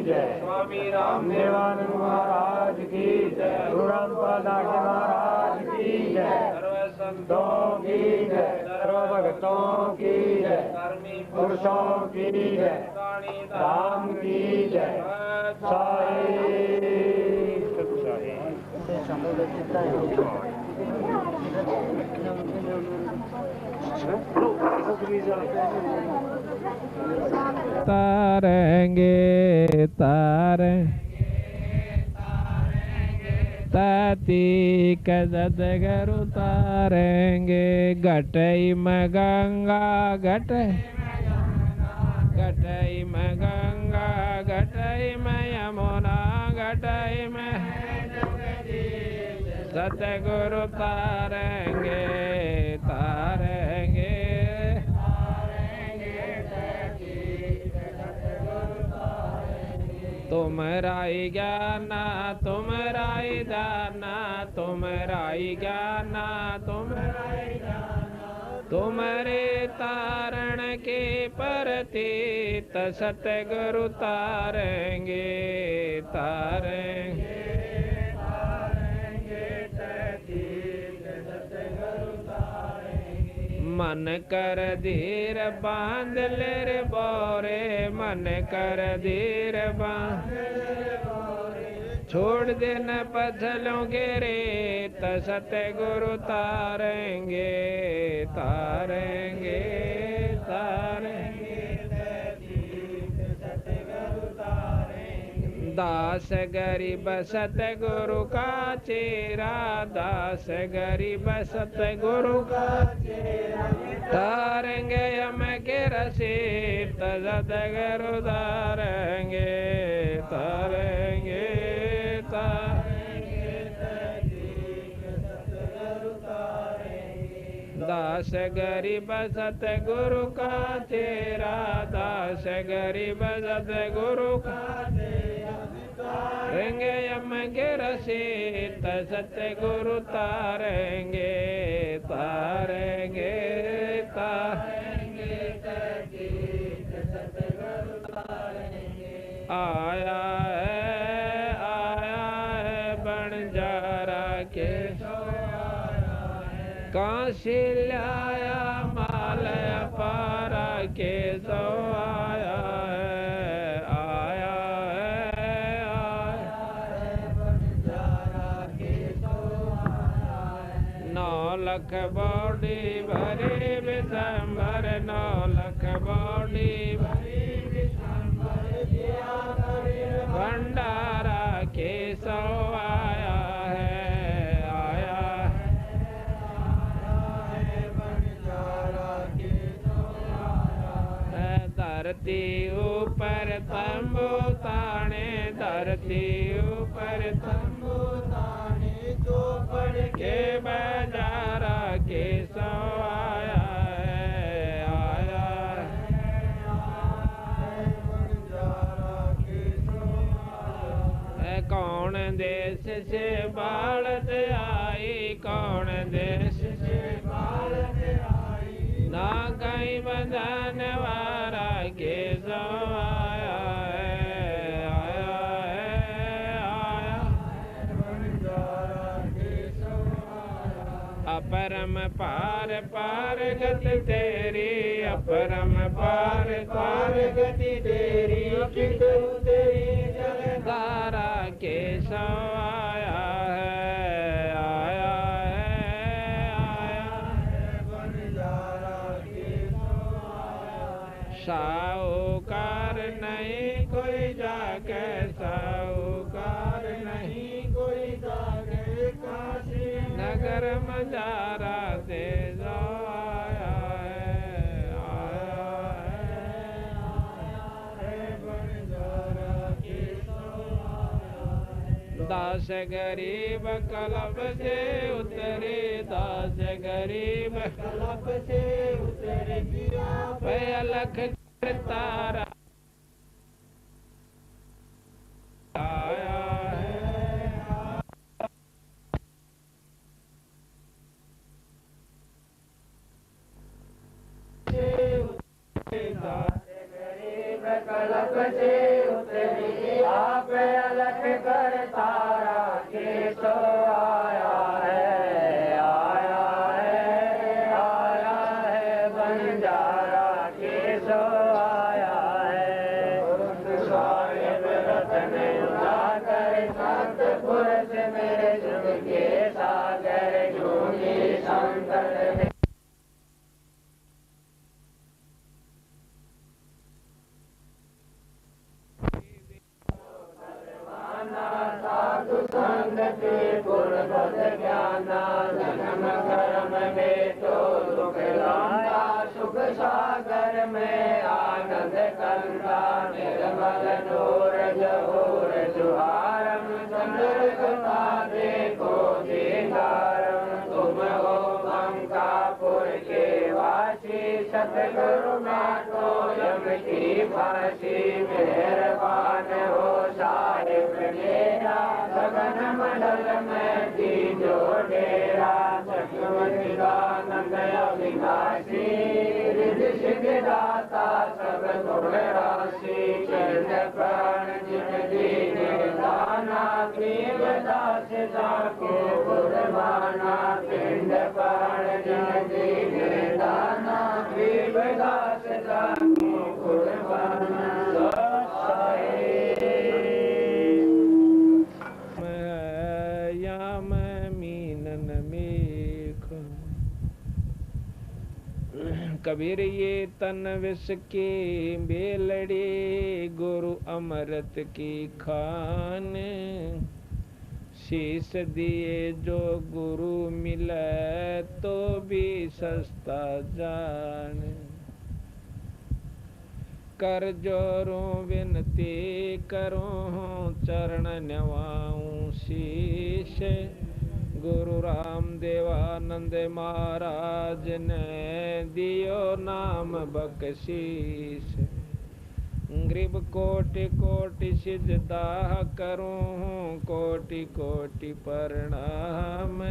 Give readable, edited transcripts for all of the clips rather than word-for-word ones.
जय, स्वामी रामदेवानंद महाराज की जय, गुरु रामपाल दास महाराज की जय, सर्व संतों की जय, सर्व भक्तों की जय, कर्मी पुरुषों की जय, राम की जय। तारेंगे तातीक सतगुरु तारेंगे, घटई में गंगा घटई में गंगा, घटई में यमुना, घटई में सतगुरु तारेंगे तुमरा ही ज्ञाना तुमरा ही दाना, तुमरा ही ज्ञाना तुम्हारे तारण के प्रतीत सतगुरु तारेंगे मन कर धीर बांध ले रे बोरे, मन कर धीर बांध छोड़ देना पथलों के रेत, सतगुरु तारेंगे दास गरीब सतगुरु का चेरा, दास गरीब सतगुरु का चेरा तारेंगे हम के रसीद, सतगुरु तारेंगे दास गरीब सतगुरु का चेरा, दास गरीब सतगुरु का तारेंगे यम के रसीद, सतगुरु तारेंगे आया है बंजारा के काशी लाया माल पारा के सो आया है 9 लाख बॉडी भरी विशंबर, 9 लाख बॉडी भरी भंडारा के सो आया धरती ऊपर तंबू ताने, धरती ऊपर तंबू ताने, चौपड़ के बाजारा के सो आया है कौन देश से बालत आई, कौन देश से बालत आई, ना कहीं बंधन वारा के सो आया अपरम पार पार गति तेरी, अपरम पार पार गति तेरी, तेरी जलधारा के सो आया साहूकार नहीं कोई जाके, साहूकार नहीं कोई जाके, काशी नगर मजारा से जो आया है बंजारा के सो आया। दास गरीब कलब से उतरे, दास गरीब कलब से उतरे, अलख तारा आया है गरीब कलब से उतरी जहूर जुहारम चंद्र कथा देखो दीदारम तुम हो अंकापुर के वासी सतगुरु मातो यम की फांसी मेहरबान हो साहिब मेरा गगन मंडल में दीजो डेरा सतगुरुदानंद अविनाशी रिद्धि सिद्धि दाता सब गुण राशि चरण प्राण जिन दीने दाना प्रेम दास जाको गुरमाना पिंड प्राण जिन दीने दाना प्रेम दास जाको गुरमाना याम मीनन मेख कबीर ये तन विष के बेलड़े गुरु अमृत की खान शीश दिए जो गुरु मिले तो भी सस्ता जान कर जोरों विनती करूं चरण नवाऊं शीश गुरु राम देवानंद महाराज ने दियो नाम बख्शीश ग्रीब कोटि कोटि सिजदा करूं कोटि कोटि प्रणाम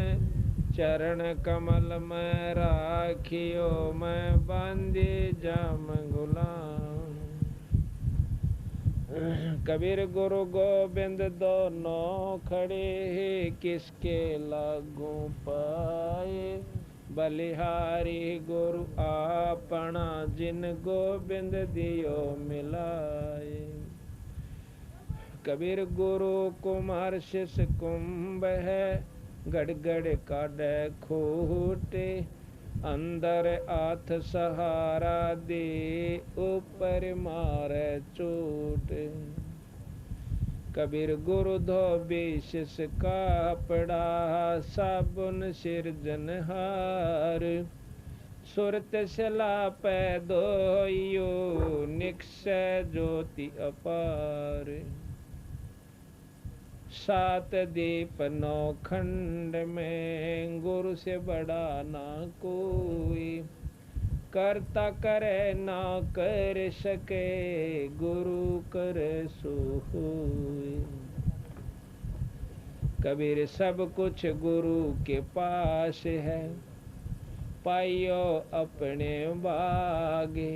चरण कमल में राखियो मैं बंदी जम गुलाम कबीर गुरु गोबिंद दोनों खड़े किसके लागू पाए बलिहारी गुरु आपना जिन गोबिंद दियो मिलाए कबीर गुरु कुमार शिष कुंभ है गड़गड़ काढ़े खूटे अंदर हाथ सहारा दे ऊपर मारे चोट कबीर गुरु धोबी शिष कापड़ा साबुन सिरजनहार सुरत सला पैदोयो निक्षय ज्योति अपार सात दीप नौ खंड में गुरु से बड़ा ना कोई करता करे ना कर सके गुरु करे सो होए कबीर सब कुछ गुरु के पास है पाइयो अपने बागे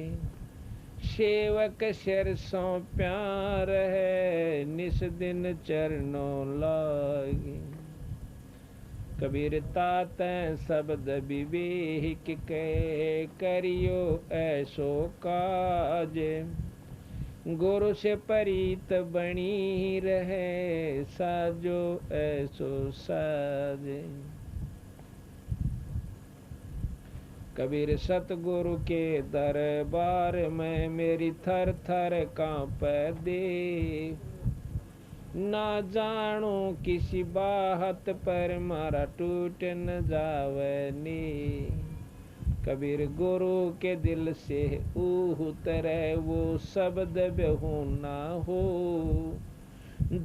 सेवक सिर सो प्यार है निस दिन चरणों लागे कबीर तात शब्द विवेक के करियो ऐसो काज गुरु से परीत बनी रहे साजो ऐसो साज कबीर सतगुरु के दरबार में मेरी थर थर कांपे दे ना जानो किसी बात पर मारा टूट न जावे नी कबीर गुरु के दिल से उतरे वो शब्द बेहू ना हो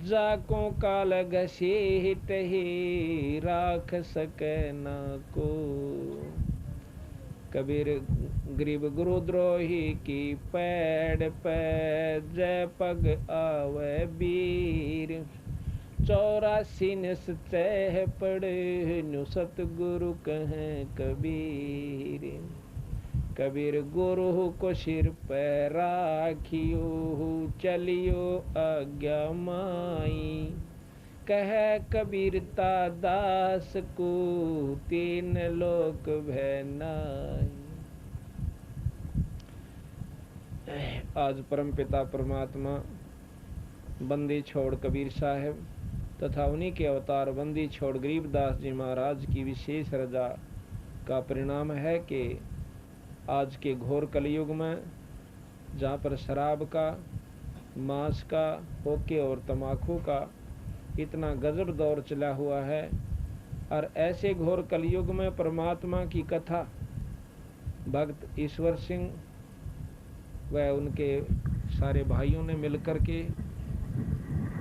जाको काल घसीट ही राख सके ना को कबीर गरीब गुरुद्रोही की पैड़ पे जय पग आवे वीर 84 निश्चय पड़े नु सतगुरु कहें कबीर कबीर गुरु को सिर पे राखियो चलियो आज्ञा माई कह कबीरता दास को 3 लोक भैनाई। आज परमपिता परमात्मा बंदी छोड़ कबीर साहब तथा उन्हीं के अवतार बंदी छोड़ गरीबदास जी महाराज की विशेष रजा का परिणाम है कि आज के घोर कलयुग में जहाँ पर शराब का, मांस का, होके और तम्बाकू का इतना गजब दौर चला हुआ है और ऐसे घोर कलयुग में परमात्मा की कथा भक्त ईश्वर सिंह व उनके सारे भाइयों ने मिलकर के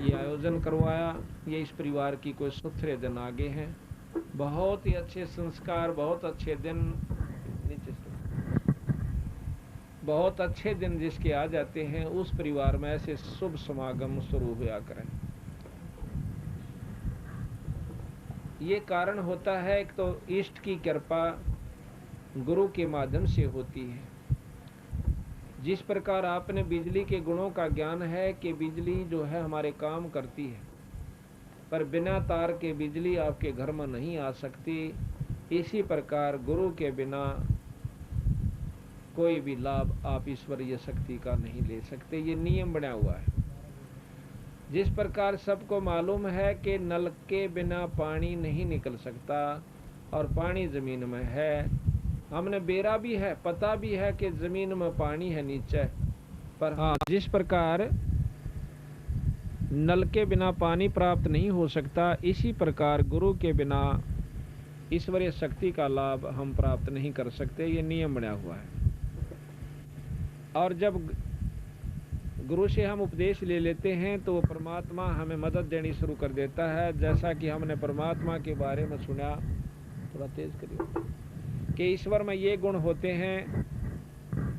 ये आयोजन करवाया। ये इस परिवार की कोई सुथरे दिन आगे हैं। बहुत ही अच्छे संस्कार, बहुत अच्छे दिन, नीचे बहुत अच्छे दिन जिसके आ जाते हैं, उस परिवार में ऐसे शुभ समागम शुरू हुआ करें। ये कारण होता है एक तो इष्ट की कृपा गुरु के माध्यम से होती है। जिस प्रकार आपने बिजली के गुणों का ज्ञान है कि बिजली जो है हमारे काम करती है, पर बिना तार के बिजली आपके घर में नहीं आ सकती, इसी प्रकार गुरु के बिना कोई भी लाभ आप ईश्वरीय शक्ति का नहीं ले सकते। ये नियम बना हुआ है। जिस प्रकार सबको मालूम है कि नल के बिना पानी नहीं निकल सकता और पानी जमीन में है, हमने बेरा भी है, पता भी है कि जमीन में पानी है नीचे, पर हाँ, जिस प्रकार नल के बिना पानी प्राप्त नहीं हो सकता, इसी प्रकार गुरु के बिना ईश्वरीय शक्ति का लाभ हम प्राप्त नहीं कर सकते। ये नियम बना हुआ है। और जब गुरु से हम उपदेश ले लेते हैं तो परमात्मा हमें मदद देनी शुरू कर देता है। जैसा कि हमने परमात्मा के बारे में सुना, थोड़ा तेज करिए, कि ईश्वर में ये गुण होते हैं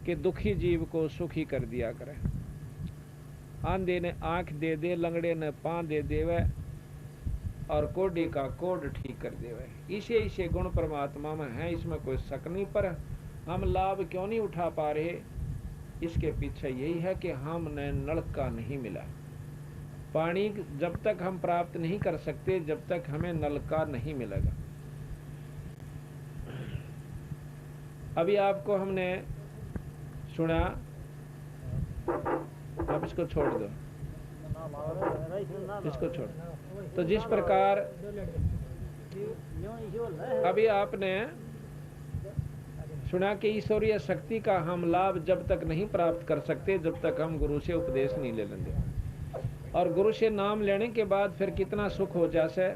कि दुखी जीव को सुखी कर दिया करें। आंधे ने आंख दे दे, लंगड़े ने पांव दे देवे और कोढ़ी का कोढ़ ठीक कर देवे। इसे गुण परमात्मा में है, इसमें कोई शक नहीं। पर हम लाभ क्यों नहीं उठा पा रहे, इसके पीछे यही है कि हमने नलका नहीं मिला। पानी जब तक हम प्राप्त नहीं कर सकते, जब तक हमें नलका नहीं मिलेगा। अभी आपको हमने सुना, अब इसको छोड़ दो, इसको छोड़। तो जिस प्रकार अभी आपने सुना कि ईश्वरीय शक्ति का हम लाभ जब तक नहीं प्राप्त कर सकते, जब तक हम गुरु से उपदेश नहीं ले लेंगे। और गुरु से नाम लेने के बाद फिर कितना सुख हो जाए।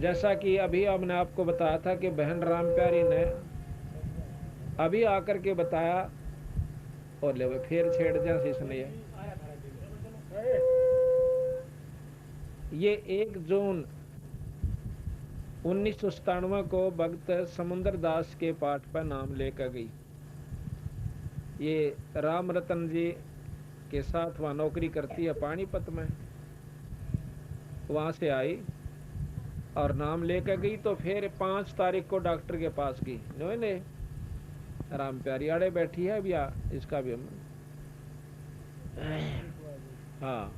जैसा कि अभी हमने आपको बताया था कि बहन राम प्यारी ने अभी आकर के बताया, और ले फिर छेड़ दिया इसने। ये 1 जून 1997 को भक्त समुद्र दास के पाठ पर नाम लेकर गई। ये राम रतन जी के साथ वहाँ नौकरी करती है पानीपत में, वहाँ से आई और नाम लेकर गई। तो फिर 5 तारीख को डॉक्टर के पास गई। ने राम प्यारी आड़े बैठी है भैया, इसका भी हम हाँ,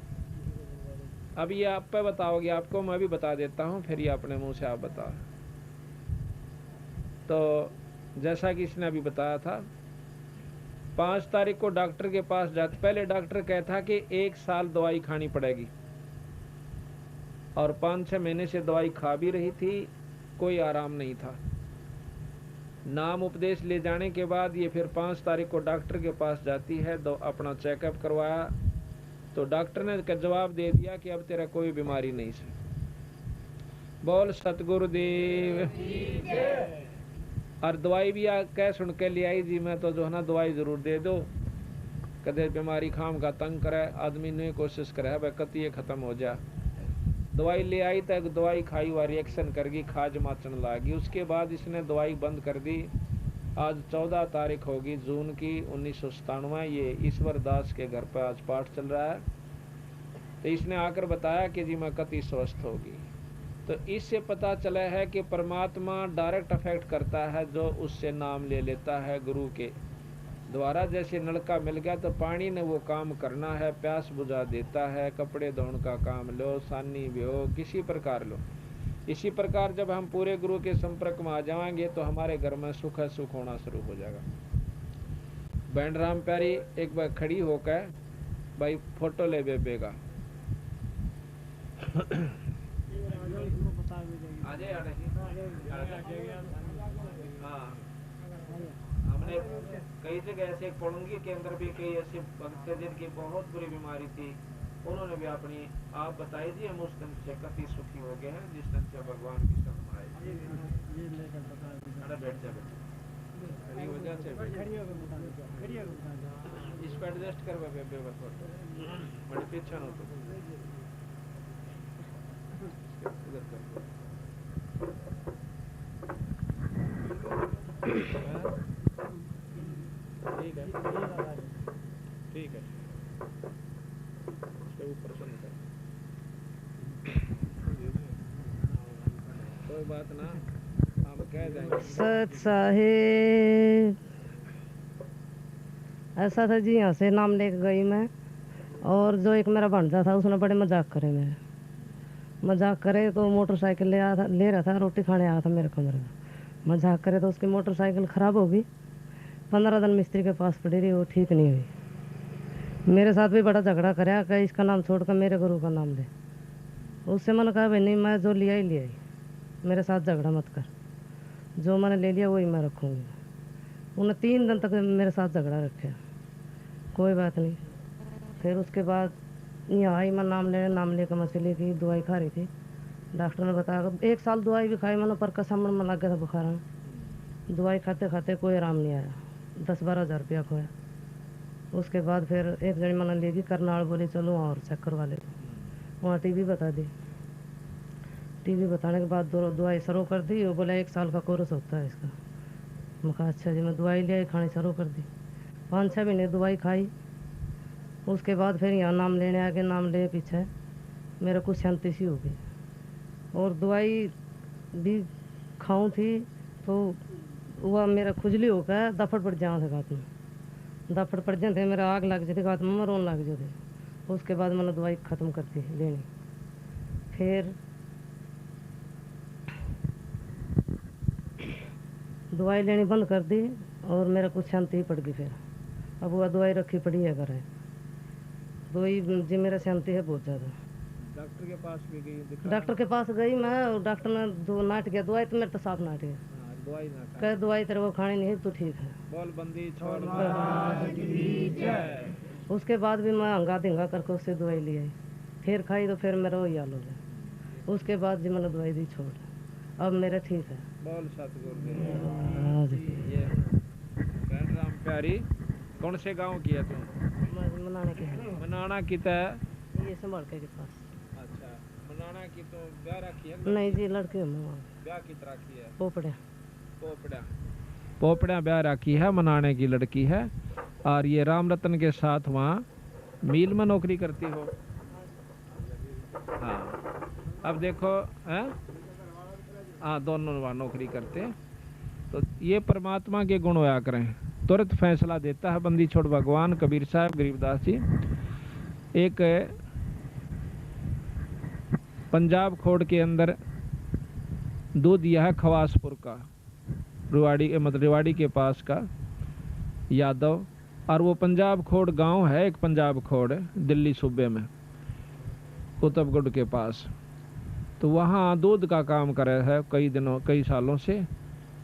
अब ये आप पे बताओगे, आपको मैं भी बता देता हूँ, फिर ये अपने मुंह से आप बताओ। तो जैसा कि इसने अभी बताया था, 5 तारीख को डॉक्टर के पास जाते, पहले डॉक्टर कहता कि 1 साल दवाई खानी पड़ेगी, और 5-6 महीने से दवाई खा भी रही थी, कोई आराम नहीं था। नाम उपदेश ले जाने के बाद ये फिर 5 तारीख को डॉक्टर के पास जाती है, तो अपना चेकअप करवाया। तो डॉक्टर ने जवाब दे दिया कि अब तेरा कोई बीमारी नहीं है। बोल सतगुरुदेव। और दवाई भी कह सुन के ले आई जी, मैं तो जो है ना दवाई जरूर दे दो, कदे बीमारी खाम का तंग करे आदमी ने कोशिश करे भाई कति ये खत्म हो जा। दवाई ले आई तक दवाई खाई हुआ रिएक्शन कर गई, खाज माचन लागी। उसके बाद इसने दवाई बंद कर दी। आज 14 तारीख होगी जून की 1997। ये ईश्वर दास के घर पर आज पाठ चल रहा है। तो इसने आकर बताया कि जी मैं कति स्वस्थ होगी। तो इससे पता चला है कि परमात्मा डायरेक्ट अफेक्ट करता है जो उससे नाम ले लेता है गुरु के द्वारा। जैसे नलका मिल गया तो पानी ने वो काम करना है, प्यास बुझा देता है। कपड़े धोने का काम लो, सानी भी हो, किसी प्रकार लो। इसी प्रकार जब हम पूरे गुरु के संपर्क में आ जाएंगे तो हमारे घर में सुख होना शुरू हो जाएगा। बहन राम प्यारी एक बार खड़ी होकर भाई फोटो ले बेबेगा। हाँ, हमने कई जगह ऐसे पढ़ूंगी के अंदर भी कई ऐसे भक्त थे जिनकी बहुत बुरी बीमारी थी, उन्होंने भी अपनी आप बताई जी हम उस दिन से काफी सुखी हो गए हैं जिस दिन से भगवान की शरण आए। बैठ जा खड़ी हो जा इस पे एडजस्ट कर बे बस बड़ी पीछे न तो इधर कर ठीक है ठीक है उसके ऊपर सुन कर कोई बात ना हम कह देंगे। सत साहेब ऐसा था जी, यहाँ से नाम लेके गई मैं, और जो एक मेरा भांजा था उसने बड़े मजाक करे मेरे, मजाक करे तो मोटरसाइकिल ले रहा था, रोटी खाने आया था मेरे कमरे में, मजाक करे तो उसकी मोटरसाइकिल ख़राब हो गई। 15 दिन मिस्त्री के पास पड़ी रही, वो ठीक नहीं हुई। मेरे साथ भी बड़ा झगड़ा कराया कि इसका नाम छोड़कर मेरे गुरु का नाम ले। उससे मैंने कहा भाई नहीं, मैं जो लिया ही लिया ही, मेरे साथ झगड़ा मत कर, जो मैंने ले लिया वही मैं रखूँगी। उन्हें 3 दिन तक मेरे साथ झगड़ा रखे, कोई बात नहीं। फिर उसके बाद यहाँ आई, मैं नाम लेकर मैं चली गई, दवाई खा रही थी। डॉक्टर ने बताया 1 साल दवाई भी खाई मैंने, पर कसम में लग गया था बुखार में। दवाई खाते खाते कोई आराम नहीं आया, 10-12 हज़ार रुपया खोया। उसके बाद फिर एक जनी मैंने लेगी करनाल, बोली चलो वहाँ और चेक करवा लेते। वहाँ टीबी बता दी, टीबी बताने के बाद दवाई शुरू कर दी। वो बोला 1 साल का कोर्स होता है इसका। मैं कहा अच्छा जी। मैं दवाई ले आई, खानी शुरू कर दी। 5-6 महीने दवाई खाई। उसके बाद फिर यहाँ नाम लेने आ गए, नाम ले पीछे मेरे को शांति सी हो गई। और दवाई भी खाऊं थी तो वह मेरा खुजली हो गया, दफड़ पड़ जाओ थे गात में, दफड़ पड़ जाते मेरा आग लग जाती गात में, रोन लग जाते। उसके बाद मैंने दवाई ख़त्म कर दी लेनी। फिर दवाई लेनी बंद कर दी और मेरा कुछ शांति ही पड़ गई। फिर अब वह दवाई रखी पड़ी है घर है, दवाई जी मेरा शांति है बहुत ज़्यादा। डॉक्टर के पास भी गई? डॉक्टर के पास गई मैं, और डॉक्टर ने दो नाट गया, दवाई तो मेरे तो साफ नाट गया। दवाई ना खा, कह दवाई तेरे को खानी नहीं है तो ठीक है। बोल बंदी छोड़। उसके बाद भी मैं हंगा धिंगा करके उससे दवाई ले आई, फिर खाई तो फिर मेरा वही हाल हो गया। उसके बाद जी मैंने दवाई दी छोड़, अब मेरा ठीक है। बोल सतगुरु ये बहन राम प्यारी, कौन से गांव की है तुम? मनाने के है, मनाना की है? ये संभाल के पास। अच्छा, मनाना की तो ब्याह रखी है? नहीं जी, लड़के ब्याह की तरह की है? पोपड़े पोपड़ा ब्याह रखी है, मनाने की लड़की है। और ये राम रतन के साथ वहाँ मिल में नौकरी करती हो? हाँ, अब देखो है, हाँ दोनों वहाँ नौकरी करते हैं। तो ये परमात्मा के गुण होया करें, तुरंत फैसला देता है बंदी छोड़ भगवान कबीर साहब गरीबदास जी। एक पंजाब खोड़ के अंदर दूध दिया है खवासपुर का, रेवाड़ी के पास का यादव, और वो पंजाब खोड़ गांव है, एक पंजाब खोड़ दिल्ली सूबे में कुतुबगढ़ के पास। तो वहाँ दूध का काम कर रहा है कई सालों से।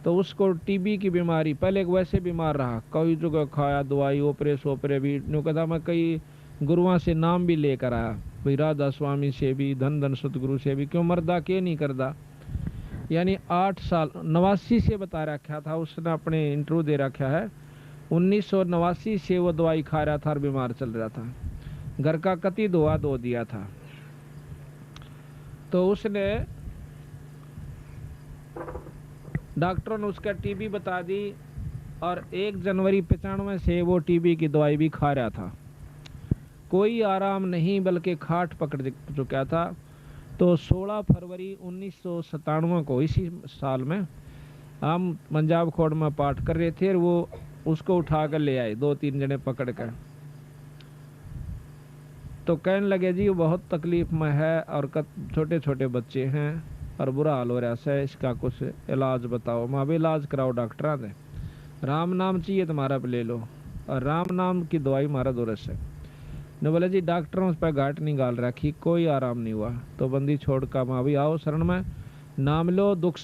तो उसको टीबी की बीमारी, पहले वैसे बीमार रहा, कई जगह खाया दवाई, ओपरे भी न्यू कहता। मैं कई गुरुओं से नाम भी लेकर आया, भाई राधा स्वामी से भी, धन सतगुरु से भी, क्यों मरदा के नहीं करदा। यानी 8 साल 89 से बता रखा था उसने, अपने इंटरव्यू दे रखा है। 1989 से वो दवाई खा रहा था और बीमार चल रहा था, घर का कति दुआ दो दिया था। तो उसने, डॉक्टरों ने उसका टीबी बता दी, और 1 जनवरी 95 से वो टीबी की दवाई भी खा रहा था। कोई आराम नहीं, बल्कि खाट पकड़ चुका था। तो 16 फरवरी 1997 को, इसी साल में, हम पंजाब खोड़ में पाठ कर रहे थे, और वो उसको उठा कर ले आए, 2-3 जने पकड़ कर। तो कहने लगे जी वो बहुत तकलीफ में है, और छोटे छोटे बच्चे हैं, और बुरा हाल हो रहा है, इसका कुछ इलाज बताओ। मैं भी इलाज कराओ डॉक्टर ने, राम नाम चाहिए तुम्हारा पे ले लो, और राम नाम की दवाई मारा दोरस है। ने बोले जी डॉक्टरों उस पर घाट नहीं गाल रखी, कोई आराम नहीं हुआ। तो बंदी छोड़ कर माँ भी आओ शरण में, नाम लो, दुख